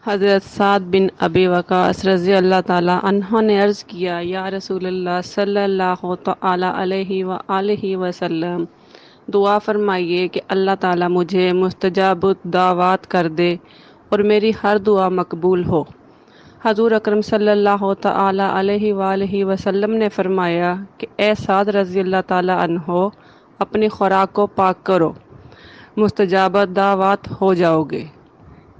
حضرت سعد بن ابی وقاص رضی اللہ تعالیٰ عنہ نے عرض کیا، یا رسول اللہ صلی اللہ تعالیٰ علیہ وآلہ وسلم، دعا فرمائیے کہ اللہ تعالیٰ مجھے مستجاب الدعوات کر دے اور میری ہر دعا مقبول ہو۔ حضور اکرم صلی اللہ تعالیٰ علیہ وآلہ وسلم نے فرمایا کہ اے سعد رضی اللہ تعالیٰ عنہ، اپنی خوراک کو پاک کرو، مستجاب دعوات ہو جاؤ گے۔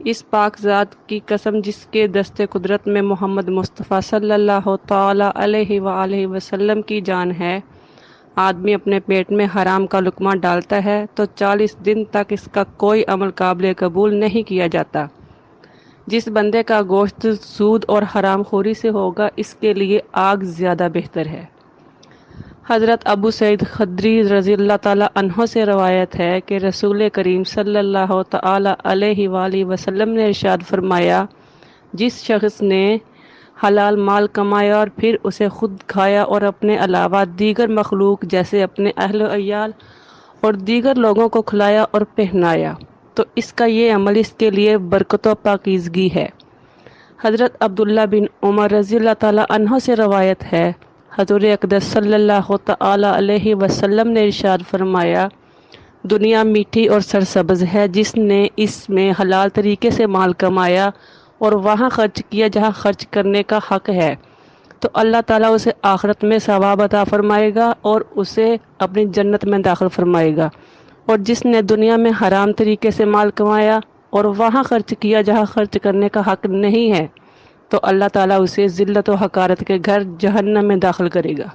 اس پاک ذات کی قسم جس کے دست قدرت میں محمد مصطفیٰ صلی اللہ تعالیٰ علیہ وآلہ وسلم کی جان ہے، آدمی اپنے پیٹ میں حرام کا لقمہ ڈالتا ہے تو 40 دن تک اس کا کوئی عمل قابل قبول نہیں کیا جاتا۔ جس بندے کا گوشت سود اور حرام خوری سے ہوگا، اس کے لیے آگ زیادہ بہتر ہے۔ حضرت ابو سعید خدری رضی اللہ تعالیٰ عنہ سے روایت ہے کہ رسول کریم صلی اللہ تعالیٰ علیہ وآلہ وسلم نے ارشاد فرمایا، جس شخص نے حلال مال کمایا اور پھر اسے خود کھایا اور اپنے علاوہ دیگر مخلوق جیسے اپنے اہل و عیال اور دیگر لوگوں کو کھلایا اور پہنایا، تو اس کا یہ عمل اس کے لیے برکت و پاکیزگی ہے۔ حضرت عبداللہ بن عمر رضی اللہ تعالیٰ عنہ سے روایت ہے، حضور اقدس صلی اللہ تعالیٰ علیہ وسلم نے ارشاد فرمایا، دنیا میٹھی اور سرسبز ہے، جس نے اس میں حلال طریقے سے مال کمایا اور وہاں خرچ کیا جہاں خرچ کرنے کا حق ہے، تو اللہ تعالیٰ اسے آخرت میں ثواب عطا فرمائے گا اور اسے اپنی جنت میں داخل فرمائے گا۔ اور جس نے دنیا میں حرام طریقے سے مال کمایا اور وہاں خرچ کیا جہاں خرچ کرنے کا حق نہیں ہے، تو اللہ تعالیٰ اسے ذلت و حقارت کے گھر جہنم میں داخل کرے گا۔